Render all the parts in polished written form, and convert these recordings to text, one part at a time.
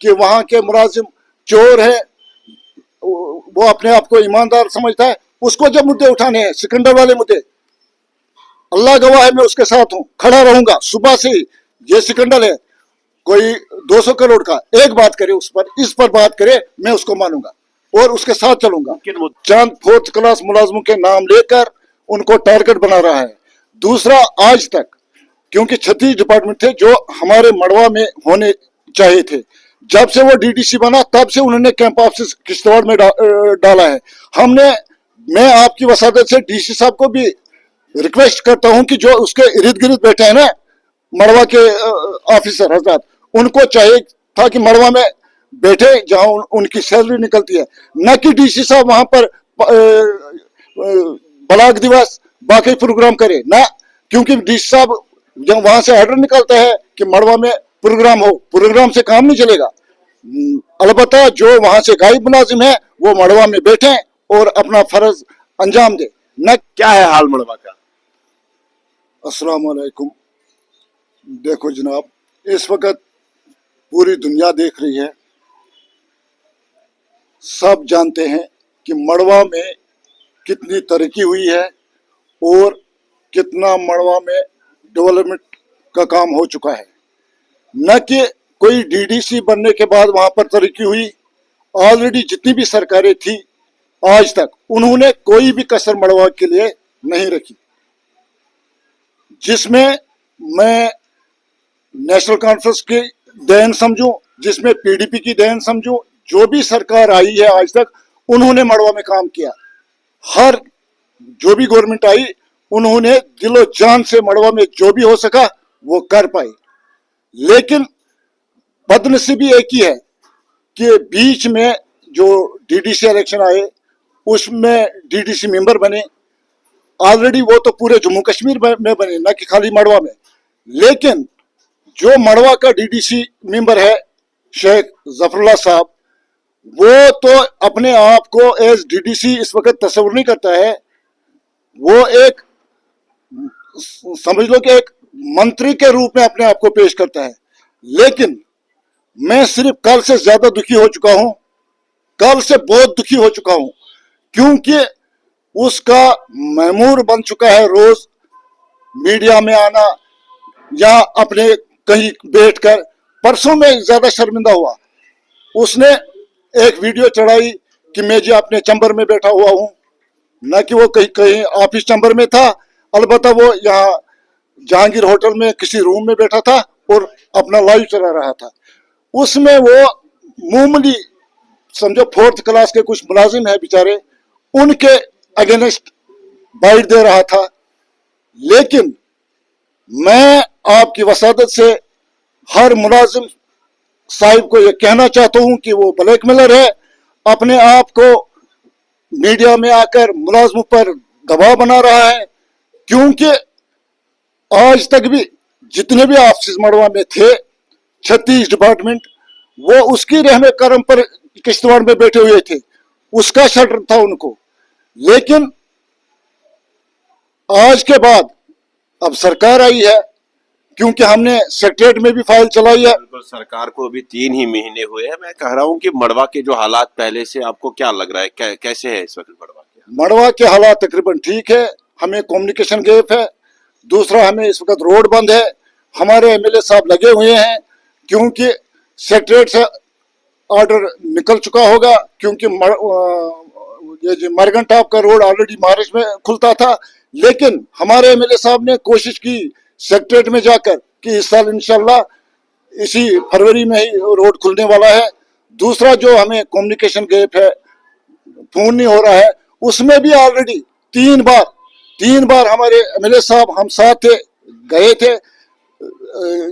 کہ وہاں کے ملازم چور ہے, وہ اپنے آپ کو ایماندار سمجھتا ہے. اس کو جب مدعے اٹھانے ہیں, سکنڈر والے مدعے, اللہ گواہ ہے میں اس کے ساتھ ہوں, کھڑا رہوں گا صبح سے ہی. یہ سکنڈر ہے, کوئی 200 کروڑ کا, ایک بات کرے اس پر بات کرے, میں اس کو مانوں گا اور اس کے ساتھ چلوں گا. چند 4th کلاس ملازموں کے نام لے کر ان کو ٹارگٹ بنا رہا ہے. دوسرا, آج تک کیونکہ 36 ڈپارٹمنٹ تھے جو ہمارے مڑوا میں ہونے چاہیے تھے, جب سے وہ DDC بنا تب سے انہوں نے کیمپ آفس کشتواڑ میں ڈالا ہے. میں آپ کی وساطت سے DC صاحب کو بھی ریکویسٹ کرتا ہوں کہ جو اس کے ارد گرد بیٹھے ہیں نا مڑوا کے آفیسر حضرات, ان کو چاہیے تھا کہ مڑوا میں بیٹھے جہاں ان کی سیلری نکلتی ہے, نہ کہ DC صاحب وہاں پر بلاک دیوس باقی پروگرام کرے نہ, کیونکہ DC صاحب جب وہاں سے آرڈر نکلتا ہے کہ مڑوا میں پروگرام ہو, پروگرام سے کام نہیں چلے گا. البتہ جو وہاں سے غائب ملازم ہے وہ مڑوا میں بیٹھیں اور اپنا فرض انجام دے. نہ کیا ہے حال مڑوا کا؟ السلام علیکم. دیکھو جناب, اس وقت پوری دنیا دیکھ رہی ہے, سب جانتے ہیں کہ مڑوا میں کتنی ترقی ہوئی ہے اور کتنا مڑوا میں ڈیولپمنٹ کا کام ہو چکا ہے. نہ کہ کوئی DDC بننے کے بعد وہاں پر ترقی ہوئی, آلریڈی جتنی بھی سرکاریں تھی آج تک انہوں نے کوئی بھی کسر مڑوا کے لیے نہیں رکھی, جس میں نیشنل کانفرنس کی دین سمجھوں, جس میں PDP کی دین سمجھوں. جو بھی سرکار آئی ہے آج تک انہوں نے مڑوا میں کام کیا. جو بھی گورنمنٹ آئی انہوں نے دل و جان سے مڑوا میں جو بھی ہو سکا وہ کر پائی. لیکن بدنصیبی ایک ہی ہے کہ بیچ میں جو DDC الیکشن آئے اس میں DDC ممبر بنے, آلریڈی وہ تو پورے جموں کشمیر میں بنے نہ کہ خالی مڑوا میں. لیکن جو مڑوا کا DDC ممبر ہے شیخ ظفر اللہ صاحب, وہ تو اپنے آپ کو ایز DDC اس وقت تصور نہیں کرتا ہے. وہ ایک سمجھ لو کہ ایک منتری کے روپ میں اپنے آپ کو پیش کرتا ہے. لیکن میں صرف کل سے زیادہ دکھی ہو چکا ہوں, کل سے بہت دکھی ہو چکا ہوں, کیونکہ اس کا معمور بن چکا ہے روز میڈیا میں آنا یا اپنے کہیں بیٹھ کر. پرسوں میں زیادہ شرمندہ ہوا, اس نے ایک ویڈیو چڑھائی کہ میں جی اپنے چمبر میں بیٹھا ہوا ہوں, نہ کہ وہ کہیں آفس چمبر میں تھا. البتہ وہ یہاں جہانگیر ہوٹل میں کسی روم میں بیٹھا تھا اور اپنا لائیو چلا رہا تھا. اس میں وہ معمولی سمجھو 4th کلاس کے کچھ ملازم ہیں بیچارے, ان کے اگینسٹ بائٹ دے رہا تھا. لیکن میں آپ کی وساطت سے ہر ملازم صاحب کو یہ کہنا چاہتا ہوں کہ وہ بلیک میلر ہے, اپنے آپ کو میڈیا میں آ کر ملازموں پر دباؤ بنا رہا ہے. کیونکہ آج تک بھی جتنے بھی آفسز مڑوا میں تھے 36 ڈپارٹمنٹ, وہ اس کی رحم کرم پر کشتواڑ میں بیٹھے ہوئے تھے, اس کا شٹر تھا ان کو. لیکن آج کے بعد اب سرکار آئی ہے, کیونکہ ہم نے سیکریٹریٹ میں بھی فائل چلائی ہے. سرکار کو ابھی 3 ہی مہینے ہوئے ہیں. میں کہہ رہا ہوں کہ مڑوا کے جو حالات پہلے سے آپ کو کیا لگ رہا ہے, کیسے ہے اس وقت مڑوا کے؟ مڑوا کے حالات تقریباً ٹھیک ہے. ہمیں کمیونیکیشن گیپ ہے. دوسرا, ہمیں اس وقت روڈ بند ہے. ہمارے MLA صاحب لگے ہوئے ہیں, کیونکہ سیکریٹریٹ سے آرڈر نکل چکا ہوگا, کیونکہ یہ مرگن ٹاپ کا روڈ آلریڈی مارچ میں کھلتا تھا. لیکن ہمارے MLA صاحب نے کوشش کی سیکریٹریٹ میں جا کر کہ اس سال انشاءاللہ اسی فروری میں ہی روڈ کھلنے والا ہے. دوسرا جو ہمیں کمیونیکیشن گیپ ہے, فون نہیں ہو رہا ہے, اس میں بھی آلریڈی 3 بار ہمارے MLA صاحب ہم ساتھ تھے, گئے تھے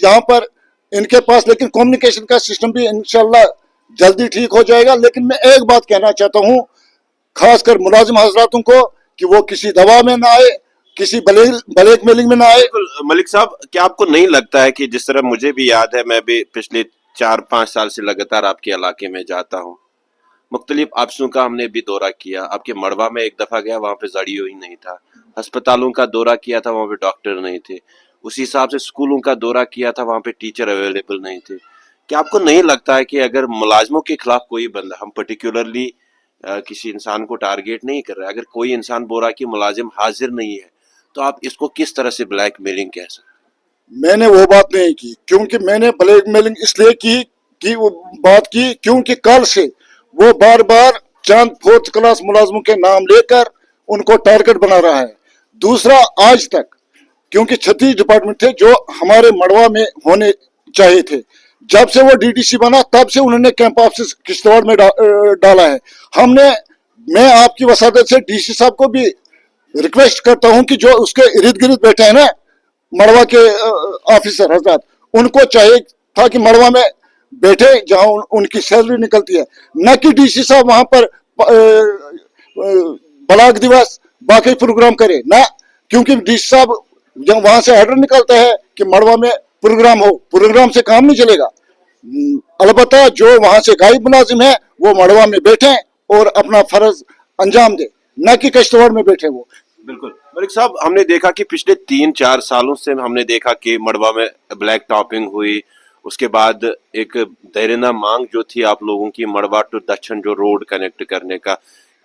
یہاں پر ان کے پاس. لیکن کمیونیکیشن کا سسٹم بھی انشاءاللہ جلدی ٹھیک ہو جائے گا. لیکن میں ایک بات کہنا چاہتا ہوں خاص کر ملازم حضراتوں کو کہ وہ کسی دوا میں نہ آئے, کسی بلیک میلنگ میں نہ آئے. ملک صاحب, کیا آپ کو نہیں لگتا ہے کہ جس طرح مجھے بھی یاد ہے, میں بھی پچھلے 4-5 سال سے لگاتار آپ کے علاقے میں جاتا ہوں, مختلف آفسوں کا ہم نے بھی دورہ کیا. آپ کے مڑوا میں ایک دفعہ گیا, وہاں پہ زڑیو ہی نہیں تھا. ہسپتالوں کا دورہ کیا تھا, وہاں پہ ڈاکٹر نہیں تھے. اسی حساب سے اسکولوں کا دورہ کیا تھا, وہاں پہ ٹیچر اویلیبل نہیں تھے. क्या आपको नहीं लगता है कि अगर मुलाजमों के खिलाफ कोई बंदा, हम पर्टिकुलरली किसी इंसान को टारगेट नहीं कर रहे, अगर कोई इंसान बोल रहा है कि मुलाजिम हाजिर नहीं है, तो आप इसको किस तरह से ब्लैकमेलिंग कह सकते मैंने वो बात नहीं की, क्योंकि मैंने ब्लैकमेलिंग इसलिए की वो बात की क्योंकि कल से वो बार बार चंद फोर्थ क्लास मुलाजमों के नाम लेकर उनको टारगेट बना रहा है। दूसरा, आज तक क्योंकि 36 डिपार्टमेंट थे जो हमारे मड़वा में होने चाहिए थे, जब से वो डीडीसी बना तब से उन्होंने कैंप ऑफिस किश्तवाड़ में डाला है। हमने मैं आपकी वसादत से डीसी साहब को भी रिक्वेस्ट करता हूं कि जो उसके इर्द गिर्द बैठे हैं ना मड़वा के ऑफिसर हजरात, उनको चाहिए था कि मड़वा में बैठे जहां उनकी सैलरी निकलती है, न कि डीसी साहब वहां पर ब्लॉक दिवस बाकी प्रोग्राम करे ना, क्योंकि डीसी साहब जब वहां से ऑर्डर निकलता है कि मड़वा में प्रोग्राम हो, प्रोग्राम से काम नहीं चलेगा। अलबत्ता जो वहां से गायब मुलाजिम है वो मड़वा में बैठे और अपना फर्ज अंजाम दे, न कि किश्तवाड़ में बैठे वो। बिल्कुल मलिक साहब, हमने देखा कि पिछले 3-4 सालों से हमने देखा कि मड़वा में ब्लैक टॉपिंग हुई, उसके बाद एक देरीना मांग जो थी आप लोगों की मड़वा टू दक्षिण जो रोड कनेक्ट करने का,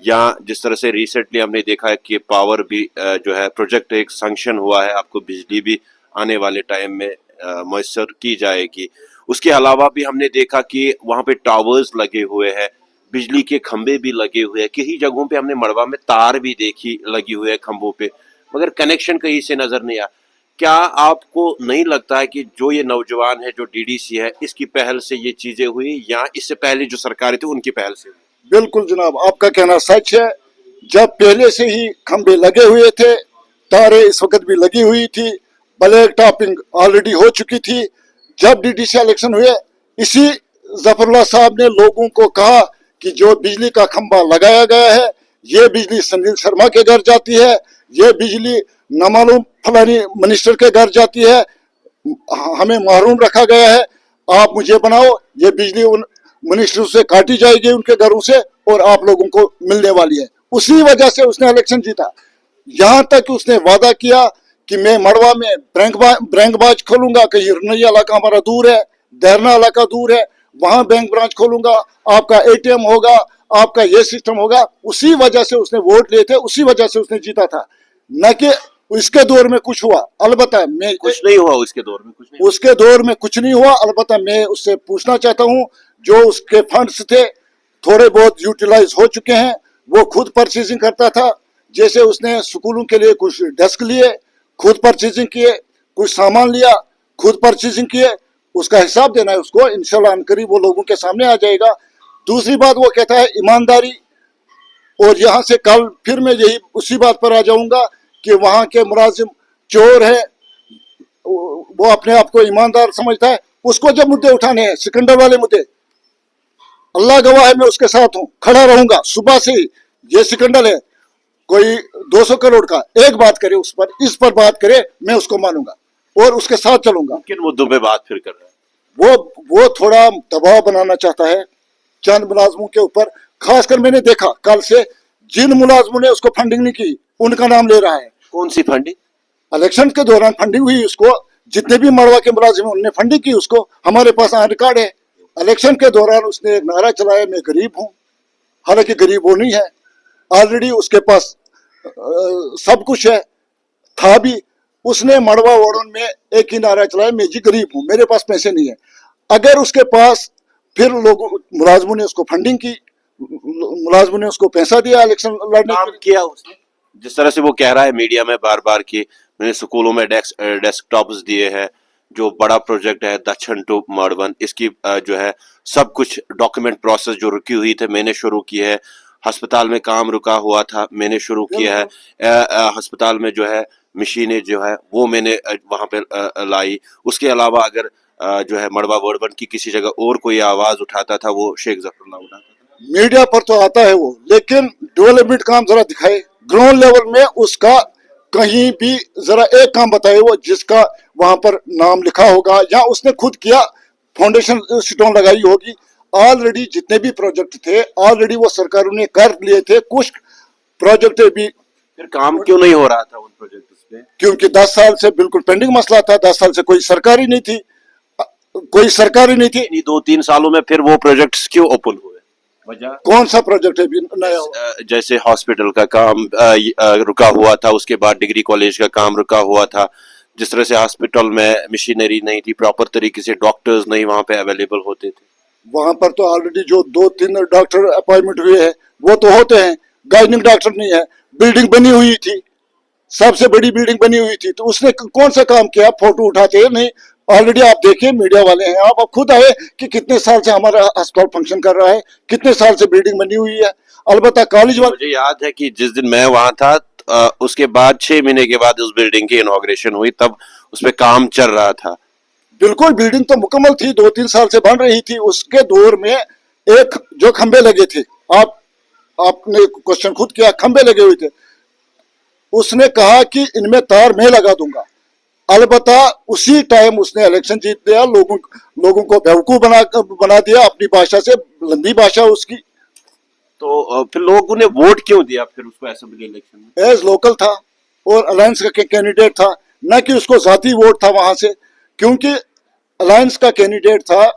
या जिस तरह से रिसेंटली हमने देखा है कि पावर भी जो है प्रोजेक्ट एक सैंक्शन हुआ है, आपको बिजली भी आने वाले टाइम में मैसर की जाएगी। उसके अलावा भी हमने देखा कि वहाँ पे टावर्स लगे हुए हैं, बिजली के खंबे भी लगे हुए हैं, कई जगहों पे हमने मड़वा में तार भी देखी लगी हुए है खंभों पे, मगर कनेक्शन कहीं से नजर नहीं आया। क्या आपको नहीं लगता है कि जो ये नौजवान है, जो डीडीसी है, इसकी पहल से ये चीजें हुई, या इससे पहले जो सरकारें थी उनकी पहल से हुई? बिल्कुल जनाब, आपका कहना सच है। जब पहले से ही खंबे लगे हुए थे, तारे इस वक्त भी लगी हुई थी, ब्लैक टॉपिंग ऑलरेडी हो चुकी थी। जब डीडीसी इलेक्शन हुए, इसी जफरुल्लाह साहब ने लोगों को कहा कि जो बिजली का खंबा लगाया गया है, ये बिजली संजीव शर्मा के घर जाती है, ये बिजली न मालूम फलानी मिनिस्टर के घर जाती है, हमें महरूम रखा गया है, आप मुझे बनाओ, ये बिजली उन मिनिस्टर से काटी जाएगी उनके घरों से और आप लोगों को मिलने वाली है। उसी वजह से उसने इलेक्शन जीता। यहां तक उसने वादा किया कि मैं मड़वा में बैंक ब्रांच खोलूंगा, कहीं रनैया इलाका हमारा दूर है, देरना इलाका दूर है, वहां बैंक ब्रांच खोलूंगा, आपका एटीएम होगा, आपका ये सिस्टम होगा। उसी वजह से उसने वोट लिए थे, उसी वजह से उसने जीता था, न कि इसके दौर में कुछ हुआ। अलबत्ता मैं कुछ नहीं हुआ उसके दौर में, कुछ नहीं उसके दौर में कुछ नहीं हुआ। अलबत्ता मैं उससे पूछना चाहता हूं, जो उसके फंड्स थे थोड़े बहुत यूटिलाइज हो चुके हैं, वो खुद परचेजिंग करता था। जैसे उसने स्कूलों के लिए कुछ डेस्क लिए, खुद परचेजिंग किए, कुछ सामान लिया, खुद परचेजिंग किए, उसका हिसाब देना है उसको। इंशाल्लाह अनकरीब वो लोगों के सामने आ जाएगा। दूसरी बात, वो कहता है ईमानदारी, और यहाँ से कल फिर मैं यही उसी बात पर आ जाऊंगा कि वहां के मुलाजिम चोर है, वो अपने आप को ईमानदार समझता है। उसको जब मुद्दे उठाने हैं, सिकंदर वाले मुद्दे, अल्लाह गवाह है मैं उसके साथ हूं, खड़ा रहूंगा सुबह से ही। ये सिकंदर है, कोई 200 करोड़ का एक बात करे, उस पर इस पर बात करे, मैं उसको मानूंगा और उसके साथ चलूंगा। किन मुद्दों पे बात फिर कर रहे हैं? वो थोड़ा दबाव बनाना चाहता है चंद मुलाजमों के ऊपर। खासकर मैंने देखा कल से जिन मुलाजमों ने उसको फंडिंग नहीं की, उनका नाम ले रहा है। कौन सी फंडिंग? इलेक्शन के दौरान फंडिंग हुई उसको, जितने भी मड़वा के मुलाजिम हैं उनने फंडिंग की उसको, हमारे पास रिकॉर्ड है। इलेक्शन के दौरान उसने एक नारा चलाया, मैं गरीब हूं, हालांकि गरीब वो नहीं है, ऑलरेडी उसके पास सब कुछ है, था भी। उसने मड़वा वार्डन में एक ही नारा चलाया, मैं जी गरीब हूं, मेरे पास पैसे नहीं है। अगर उसके पास फिर लोगों मुलाजमों ने उसको फंडिंग की, मुलाजमों ने उसको पैसा दिया इलेक्शन लड़ने काम किया उसने, जिस तरह से वो कह रहा है मीडिया में बार बार कि मैंने स्कूलों में डेस्कटॉप्स दिए हैं, जो बड़ा प्रोजेक्ट है दक्षिण टू मड़वन, इसकी जो है सब कुछ डॉक्यूमेंट प्रोसेस जो रुकी हुई थे मैंने शुरू की है, अस्पताल में काम रुका हुआ था मैंने शुरू किया है, अस्पताल में जो है मशीनें जो है वो मैंने वहां पे लाई। उसके अलावा अगर जो है मड़वा वर्डबन की किसी जगह और कोई आवाज उठाता था, वो शेख जफरुल्लाह उठाता था। मीडिया पर तो आता है वो, लेकिन डेवलपमेंट काम जरा दिखाए ग्राउंड लेवल में, उसका कहीं भी जरा एक काम बताए वो जिसका वहां पर नाम लिखा होगा या उसने खुद किया, फाउंडेशन स्टोन लगाई होगी। ऑलरेडी जितने भी प्रोजेक्ट थे ऑलरेडी वो सरकारों ने कर लिए थे, कुछ प्रोजेक्ट भी। फिर काम क्यों नहीं हो रहा था उन प्रोजेक्ट्स पे? क्योंकि 10 साल से बिल्कुल पेंडिंग मसला था, 10 साल से कोई सरकार ही नहीं थी। कोई सरकार ही नहीं थी। इन्हीं 2-3 सालों में फिर वो प्रोजेक्ट्स क्यों ओपन हुए? वजह कौन सा प्रोजेक्ट है अभी नया हुआ? जैसे हॉस्पिटल का काम रुका हुआ था, उसके बाद डिग्री कॉलेज का काम रुका हुआ था, जिस तरह से हॉस्पिटल में मशीनरी नहीं थी, प्रॉपर तरीके से डॉक्टर्स नहीं वहाँ पे अवेलेबल होते थे। वहां पर तो ऑलरेडी जो 2-3 डॉक्टर अपॉइंटमेंट हुए हैं वो तो होते हैं, गाइनिक डॉक्टर नहीं है। बिल्डिंग बनी हुई थी, सबसे बड़ी बिल्डिंग बनी हुई थी, तो उसने कौन सा काम किया? फोटो उठाते हैं नहीं। ऑलरेडी आप देखिए, मीडिया वाले हैं, आप खुद आए कि कितने साल से हमारा अस्पताल फंक्शन कर रहा है, कितने साल से बिल्डिंग बनी हुई है। अलबत्ता कॉलेज वाले, मुझे याद है कि जिस दिन मैं वहां था उसके बाद 6 महीने के बाद उस बिल्डिंग की इनॉग्रेशन हुई, तब उस पे काम चल रहा था। बिल्कुल बिल्डिंग तो मुकम्मल थी, 2-3 साल से बन रही थी। उसके दौर में एक जो खंबे लगे थे, आपने क्वेश्चन खुद किया, खंबे लगे हुए थे। उसने कहा कि इनमें तार मैं लगा दूंगा। अलबत्ता उसी टाइम उसने इलेक्शन जीत लिया, लोगों को बेवकूफ बना दिया, अपनी भाषा से, लंबी भाषा उसकी। तो फिर लोगों ने वोट क्यों दिया फिर उसको असेंबली इलेक्शन में? एज लोकल था और अलायंस का कैंडिडेट था, न कि उसको जाती वोट था वहां से। क्योंकि अलायंस का कैंडिडेट था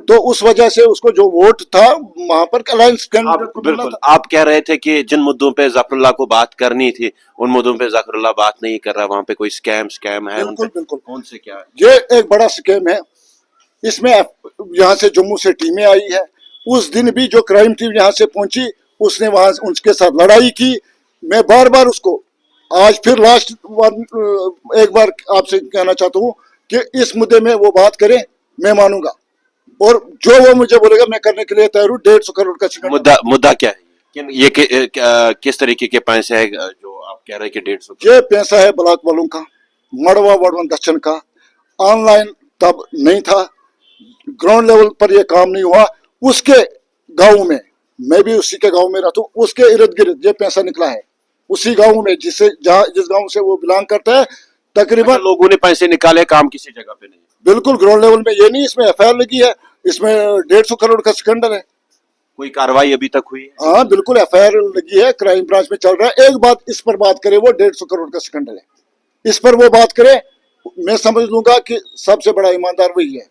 तो उस वजह से उसको जो वोट था वहां पर अलायंस कैंडिडेट को मिला बिल्कुल, था। आप कह रहे थे कि जिन मुद्दों पे जफरुल्लाह को बात करनी थी उन मुद्दों पे जफरुल्लाह बात नहीं कर रहा, वहां पे कोई स्कैम है? बिल्कुल बिल्कुल, कौन से क्या है? ये एक बड़ा स्कैम है। इसमें यहाँ से जम्मू से टीमें आई है। उस दिन भी जो क्राइम टीम यहाँ से पहुंची, उसने वहां उनके साथ लड़ाई की। मैं बार बार उसको, आज फिर लास्ट एक बार आपसे कहना चाहता हूँ कि इस मुद्दे में वो बात करें, मैं मानूंगा, और जो वो मुझे बोलेगा मैं करने के लिए तैयार हूँ। 150 करोड़ का शिकार। मुद्दा क्या है? ये किस तरीके के पैसे है जो आप कह रहे हैं कि 150? ये पैसा है ब्लॉक वालों का, मड़वा वड़वन दक्षिण का। ऑनलाइन तब नहीं था, ग्राउंड लेवल पर ये काम नहीं हुआ। उसके गांव में, मैं भी उसी के गांव में रहता हूँ, उसके इर्द गिर्द ये पैसा निकला है। उसी गांव में जिस गांव से वो बिलोंग करता है, तकरीबन लोगों ने पैसे निकाले, काम किसी जगह पे नहीं। बिल्कुल ग्राउंड लेवल में ये नहीं। इसमें एफआईआर लगी है, इसमें 150 करोड़ का स्कैंडल है। कोई कार्रवाई अभी तक हुई है? हाँ बिल्कुल, एफआईआर लगी है, क्राइम ब्रांच में चल रहा है। एक बात इस पर बात करे, वो 150 करोड़ का स्कैंडल है, इस पर वो बात करे, मैं समझ लूंगा कि सबसे बड़ा ईमानदार वही है।